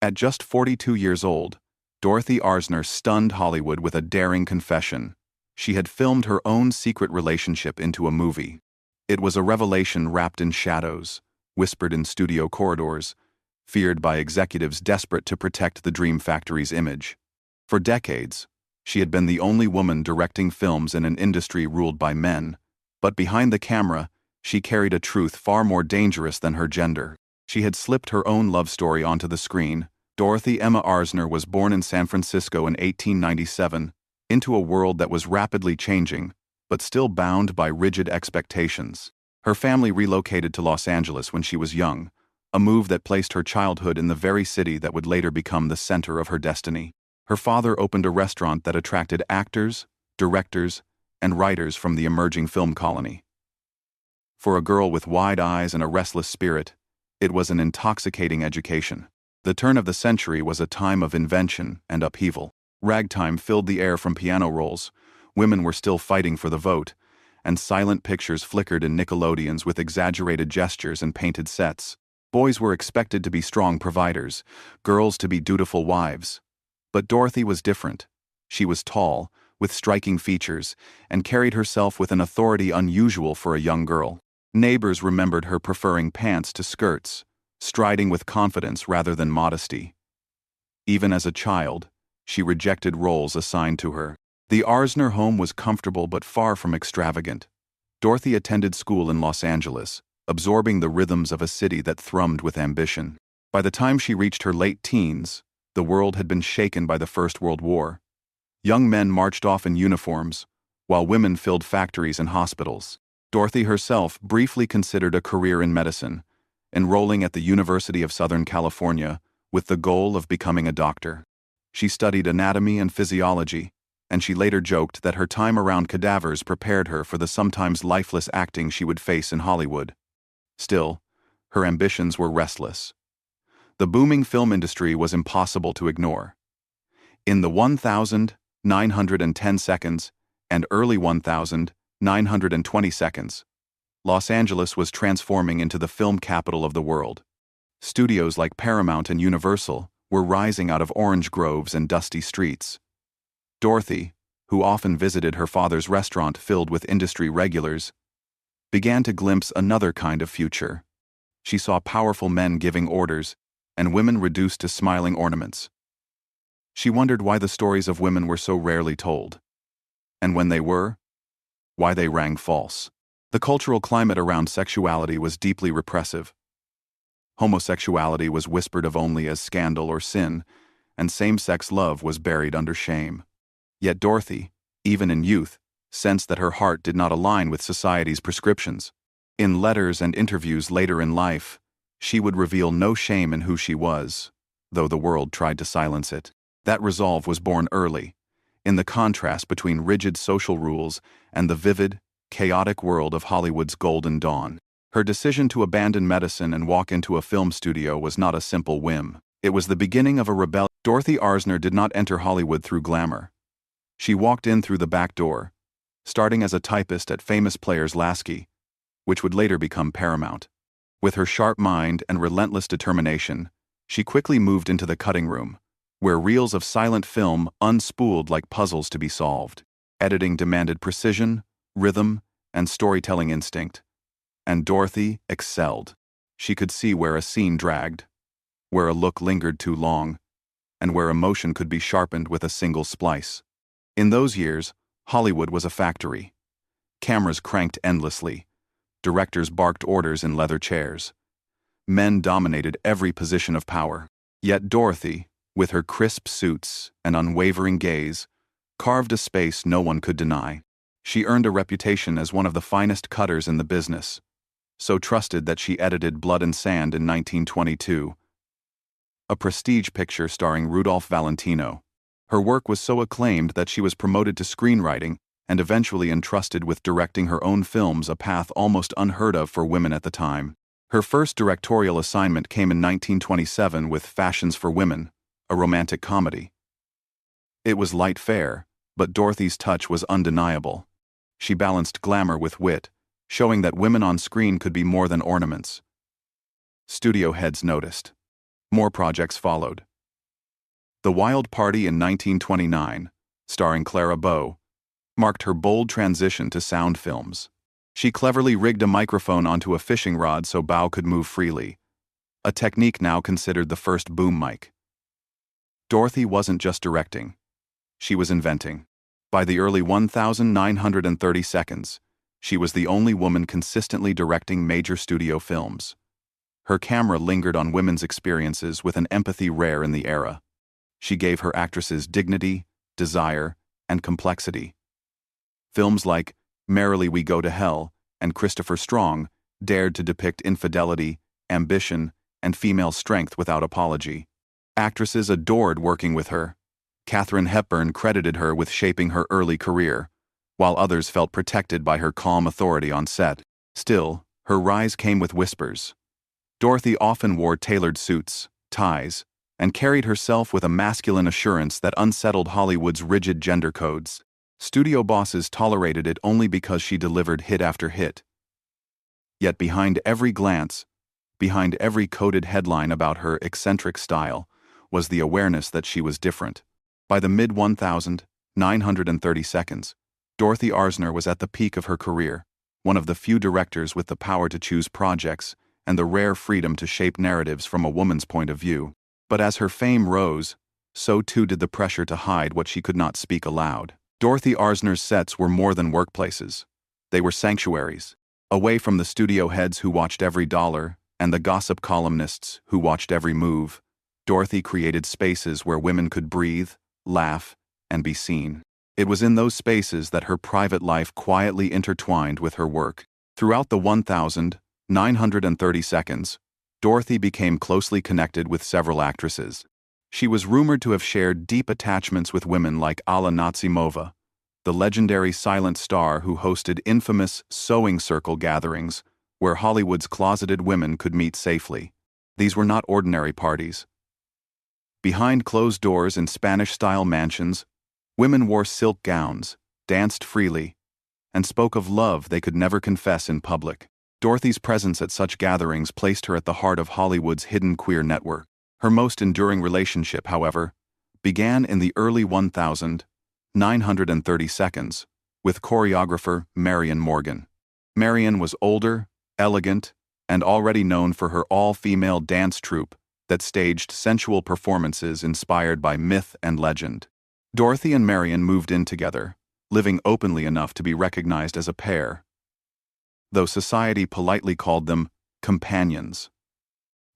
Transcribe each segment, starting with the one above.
At just 42 years old, Dorothy Arzner stunned Hollywood with a daring confession. She had filmed her own secret relationship into a movie. It was a revelation wrapped in shadows, whispered in studio corridors, feared by executives desperate to protect the Dream Factory's image. For decades, she had been the only woman directing films in an industry ruled by men, but behind the camera, she carried a truth far more dangerous than her gender. She had slipped her own love story onto the screen. Dorothy Emma Arzner was born in San Francisco in 1897, into a world that was rapidly changing, but still bound by rigid expectations. Her family relocated to Los Angeles when she was young, a move that placed her childhood in the very city that would later become the center of her destiny. Her father opened a restaurant that attracted actors, directors, and writers from the emerging film colony. For a girl with wide eyes and a restless spirit, it was an intoxicating education. The turn of the century was a time of invention and upheaval. Ragtime filled the air from piano rolls, women were still fighting for the vote, and silent pictures flickered in Nickelodeons with exaggerated gestures and painted sets. Boys were expected to be strong providers, girls to be dutiful wives. But Dorothy was different. She was tall, with striking features, and carried herself with an authority unusual for a young girl. Neighbors remembered her preferring pants to skirts, striding with confidence rather than modesty. Even as a child, she rejected roles assigned to her. The Arzner home was comfortable but far from extravagant. Dorothy attended school in Los Angeles, absorbing the rhythms of a city that thrummed with ambition. By the time she reached her late teens, the world had been shaken by the First World War. Young men marched off in uniforms, while women filled factories and hospitals. Dorothy herself briefly considered a career in medicine, enrolling at the University of Southern California with the goal of becoming a doctor. She studied anatomy and physiology, and she later joked that her time around cadavers prepared her for the sometimes lifeless acting she would face in Hollywood. Still, her ambitions were restless. The booming film industry was impossible to ignore. In the 1,910 seconds and early 1,920 seconds, Los Angeles was transforming into the film capital of the world. Studios like Paramount and Universal were rising out of orange groves and dusty streets. Dorothy, who often visited her father's restaurant filled with industry regulars, began to glimpse another kind of future. She saw powerful men giving orders and women reduced to smiling ornaments. She wondered why the stories of women were so rarely told. And when they were, why they rang false. The cultural climate around sexuality was deeply repressive. Homosexuality was whispered of only as scandal or sin, and same-sex love was buried under shame. Yet Dorothy, even in youth, sensed that her heart did not align with society's prescriptions. In letters and interviews later in life, she would reveal no shame in who she was, though the world tried to silence it. That resolve was born early, in the contrast between rigid social rules and the vivid, chaotic world of Hollywood's golden dawn. Her decision to abandon medicine and walk into a film studio was not a simple whim. It was the beginning of a rebellion. Dorothy Arzner did not enter Hollywood through glamour. She walked in through the back door, starting as a typist at famous Players Lasky, which would later become Paramount. With her sharp mind and relentless determination, she quickly moved into the cutting room, where reels of silent film unspooled like puzzles to be solved. Editing demanded precision, rhythm, and storytelling instinct, and Dorothy excelled. She could see where a scene dragged, where a look lingered too long, and where emotion could be sharpened with a single splice. In those years, Hollywood was a factory. Cameras cranked endlessly. Directors barked orders in leather chairs. Men dominated every position of power. Yet Dorothy, with her crisp suits and unwavering gaze, carved a space no one could deny. She earned a reputation as one of the finest cutters in the business, so trusted that she edited Blood and Sand in 1922, a prestige picture starring Rudolph Valentino. Her work was so acclaimed that she was promoted to screenwriting and eventually entrusted with directing her own films, a path almost unheard of for women at the time. Her first directorial assignment came in 1927 with Fashions for Women, a romantic comedy. It was light fare, but Dorothy's touch was undeniable. She balanced glamour with wit, showing that women on screen could be more than ornaments. Studio heads noticed. More projects followed, The Wild Party in 1929, starring Clara Bow, marked her bold transition to sound films. She cleverly rigged a microphone onto a fishing rod so Bow could move freely, a technique now considered the first boom mic. Dorothy wasn't just directing. She was inventing. By the early 1930 seconds, she was the only woman consistently directing major studio films. Her camera lingered on women's experiences with an empathy rare in the era. She gave her actresses dignity, desire, and complexity. Films like Merrily We Go to Hell and Christopher Strong dared to depict infidelity, ambition, and female strength without apology. Actresses adored working with her. Katharine Hepburn credited her with shaping her early career, while others felt protected by her calm authority on set. Still, her rise came with whispers. Dorothy often wore tailored suits, ties, and carried herself with a masculine assurance that unsettled Hollywood's rigid gender codes. Studio bosses tolerated it only because she delivered hit after hit. Yet behind every glance, behind every coded headline about her eccentric style, was the awareness that she was different. By the mid-1930 seconds, Dorothy Arzner was at the peak of her career, one of the few directors with the power to choose projects and the rare freedom to shape narratives from a woman's point of view. But as her fame rose, so too did the pressure to hide what she could not speak aloud. Dorothy Arzner's sets were more than workplaces. They were sanctuaries, away from the studio heads who watched every dollar and the gossip columnists who watched every move. Dorothy created spaces where women could breathe, laugh, and be seen. It was in those spaces that her private life quietly intertwined with her work. Throughout the 1930 seconds, Dorothy became closely connected with several actresses. She was rumored to have shared deep attachments with women like Alla Nazimova, the legendary silent star who hosted infamous sewing circle gatherings where Hollywood's closeted women could meet safely. These were not ordinary parties. Behind closed doors in Spanish-style mansions, women wore silk gowns, danced freely, and spoke of love they could never confess in public. Dorothy's presence at such gatherings placed her at the heart of Hollywood's hidden queer network. Her most enduring relationship, however, began in the early 1930 seconds with choreographer Marion Morgan. Marion was older, elegant, and already known for her all-female dance troupe that staged sensual performances inspired by myth and legend. Dorothy and Marion moved in together, living openly enough to be recognized as a pair, though society politely called them companions.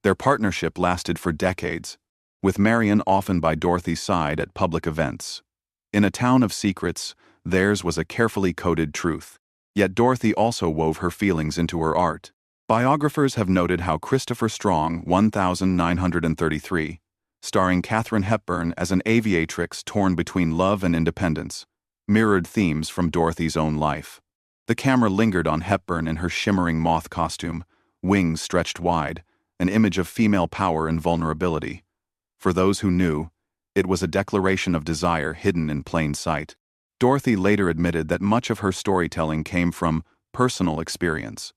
Their partnership lasted for decades, with Marion often by Dorothy's side at public events. In a town of secrets, theirs was a carefully coded truth. Yet Dorothy also wove her feelings into her art. Biographers have noted how Christopher Strong, 1933, starring Katharine Hepburn as an aviatrix torn between love and independence, mirrored themes from Dorothy's own life. The camera lingered on Hepburn in her shimmering moth costume, wings stretched wide, an image of female power and vulnerability. For those who knew, it was a declaration of desire hidden in plain sight. Dorothy later admitted that much of her storytelling came from personal experience,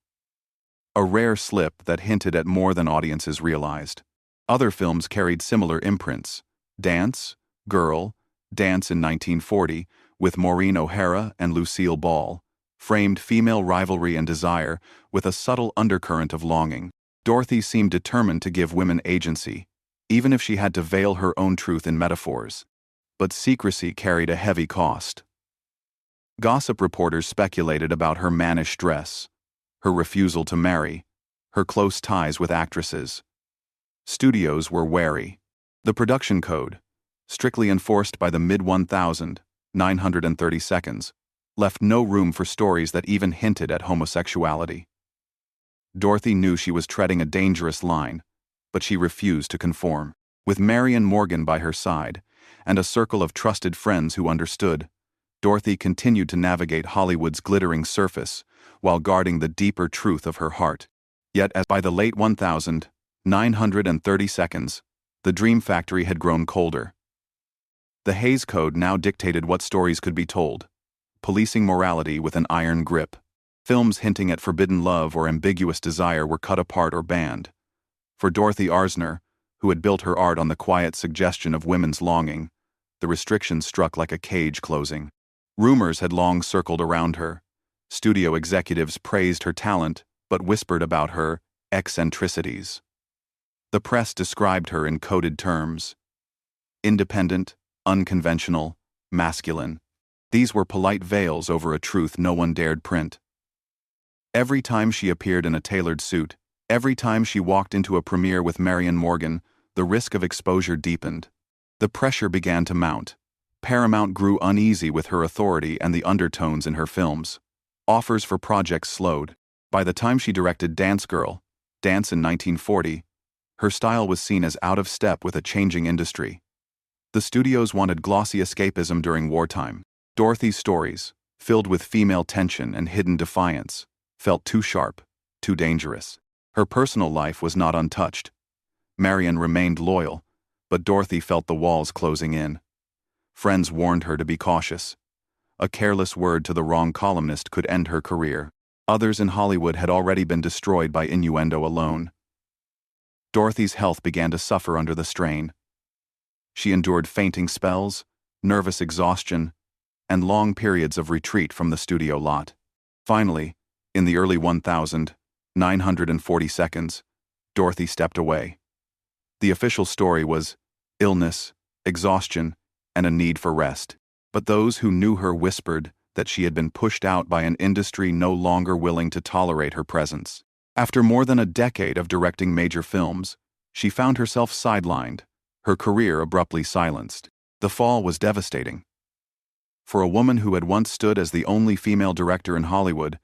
a rare slip that hinted at more than audiences realized. Other films carried similar imprints. Dance, Girl, Dance in 1940, with Maureen O'Hara and Lucille Ball, framed female rivalry and desire with a subtle undercurrent of longing. Dorothy seemed determined to give women agency, even if she had to veil her own truth in metaphors. But secrecy carried a heavy cost. Gossip reporters speculated about her mannish dress, her refusal to marry, her close ties with actresses. Studios were wary. The production code, strictly enforced by the mid-1930 seconds, left no room for stories that even hinted at homosexuality. Dorothy knew she was treading a dangerous line, but she refused to conform. With Marion Morgan by her side, and a circle of trusted friends who understood, Dorothy continued to navigate Hollywood's glittering surface while guarding the deeper truth of her heart. Yet as by the late 1930 seconds, the Dream Factory had grown colder. The Hays Code now dictated what stories could be told, policing morality with an iron grip. Films hinting at forbidden love or ambiguous desire were cut apart or banned. For Dorothy Arzner, who had built her art on the quiet suggestion of women's longing, the restrictions struck like a cage closing. Rumors had long circled around her. Studio executives praised her talent, but whispered about her eccentricities. The press described her in coded terms: independent, unconventional, masculine. These were polite veils over a truth no one dared print. Every time she appeared in a tailored suit, every time she walked into a premiere with Marion Morgan, the risk of exposure deepened. The pressure began to mount. Paramount grew uneasy with her authority and the undertones in her films. Offers for projects slowed. By the time she directed Dance Girl, Dance in 1940, her style was seen as out of step with a changing industry. The studios wanted glossy escapism during wartime. Dorothy's stories, filled with female tension and hidden defiance, felt too sharp, too dangerous. Her personal life was not untouched. Marion remained loyal, but Dorothy felt the walls closing in. Friends warned her to be cautious. A careless word to the wrong columnist could end her career. Others in Hollywood had already been destroyed by innuendo alone. Dorothy's health began to suffer under the strain. She endured fainting spells, nervous exhaustion, and long periods of retreat from the studio lot. Finally, in the early 1940s, Dorothy stepped away. The official story was illness, exhaustion, and a need for rest. But those who knew her whispered that she had been pushed out by an industry no longer willing to tolerate her presence. After more than a decade of directing major films, she found herself sidelined, her career abruptly silenced. The fall was devastating. For a woman who had once stood as the only female director in Hollywood,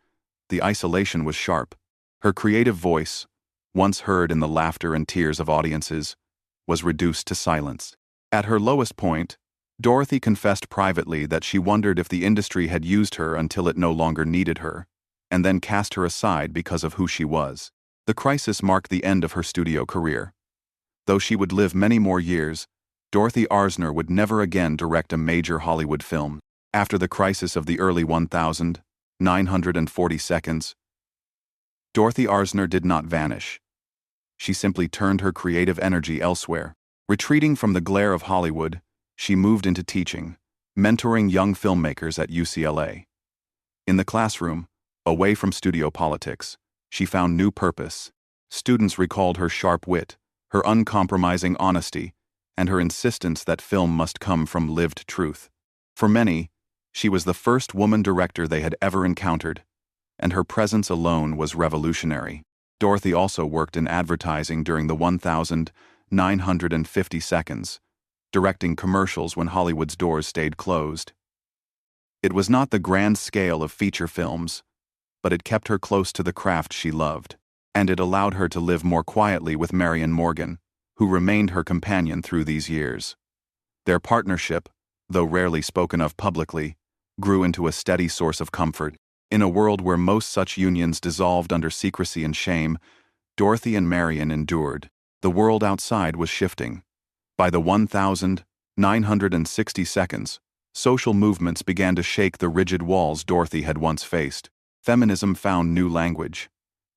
the isolation was sharp. Her creative voice, once heard in the laughter and tears of audiences, was reduced to silence. At her lowest point, Dorothy confessed privately that she wondered if the industry had used her until it no longer needed her, and then cast her aside because of who she was. The crisis marked the end of her studio career. Though she would live many more years, Dorothy Arzner would never again direct a major Hollywood film. After the crisis of the early 1940s, Dorothy Arzner did not vanish. She simply turned her creative energy elsewhere. Retreating from the glare of Hollywood, she moved into teaching, mentoring young filmmakers at UCLA. In the classroom, away from studio politics, she found new purpose. Students recalled her sharp wit, her uncompromising honesty, and her insistence that film must come from lived truth. For many, she was the first woman director they had ever encountered, and her presence alone was revolutionary. Dorothy also worked in advertising during the 1950s, directing commercials when Hollywood's doors stayed closed. It was not the grand scale of feature films, but it kept her close to the craft she loved, and it allowed her to live more quietly with Marion Morgan, who remained her companion through these years. Their partnership, though rarely spoken of publicly, grew into a steady source of comfort. In a world where most such unions dissolved under secrecy and shame, Dorothy and Marion endured. The world outside was shifting. By the 1960s, social movements began to shake the rigid walls Dorothy had once faced. Feminism found new language,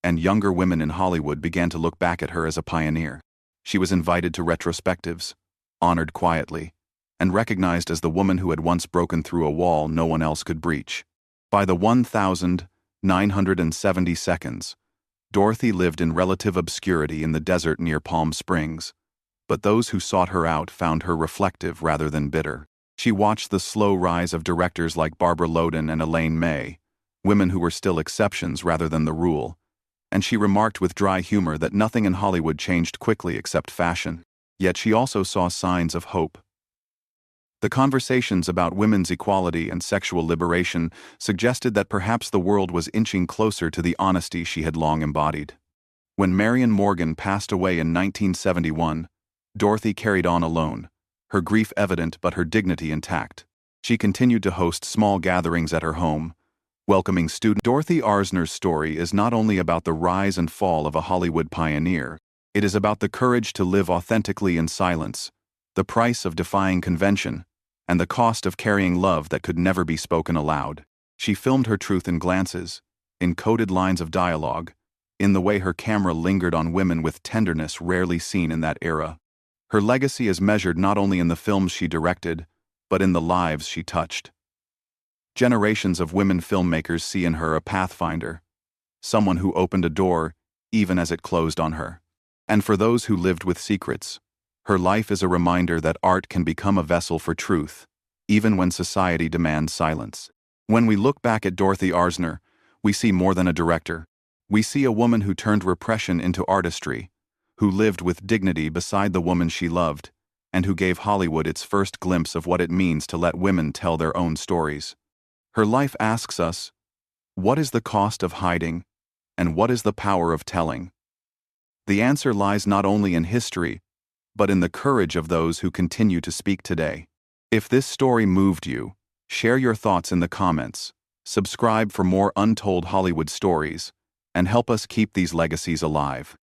and younger women in Hollywood began to look back at her as a pioneer. She was invited to retrospectives, honored quietly, and recognized as the woman who had once broken through a wall no one else could breach. By the 1970s, Dorothy lived in relative obscurity in the desert near Palm Springs, but those who sought her out found her reflective rather than bitter. She watched the slow rise of directors like Barbara Loden and Elaine May, women who were still exceptions rather than the rule, and she remarked with dry humor that nothing in Hollywood changed quickly except fashion. Yet she also saw signs of hope. The conversations about women's equality and sexual liberation suggested that perhaps the world was inching closer to the honesty she had long embodied. When Marion Morgan passed away in 1971, Dorothy carried on alone, her grief evident but her dignity intact. She continued to host small gatherings at her home, welcoming students. Dorothy Arzner's story is not only about the rise and fall of a Hollywood pioneer, it is about the courage to live authentically in silence, the price of defying convention, and the cost of carrying love that could never be spoken aloud. She filmed her truth in glances, in coded lines of dialogue, in the way her camera lingered on women with tenderness rarely seen in that era. Her legacy is measured not only in the films she directed, but in the lives she touched. Generations of women filmmakers see in her a pathfinder, someone who opened a door even as it closed on her. And for those who lived with secrets, her life is a reminder that art can become a vessel for truth, even when society demands silence. When we look back at Dorothy Arzner, we see more than a director. We see a woman who turned repression into artistry, who lived with dignity beside the woman she loved, and who gave Hollywood its first glimpse of what it means to let women tell their own stories. Her life asks us, what is the cost of hiding, and what is the power of telling? The answer lies not only in history, but in the courage of those who continue to speak today. If this story moved you, share your thoughts in the comments, subscribe for more untold Hollywood stories, and help us keep these legacies alive.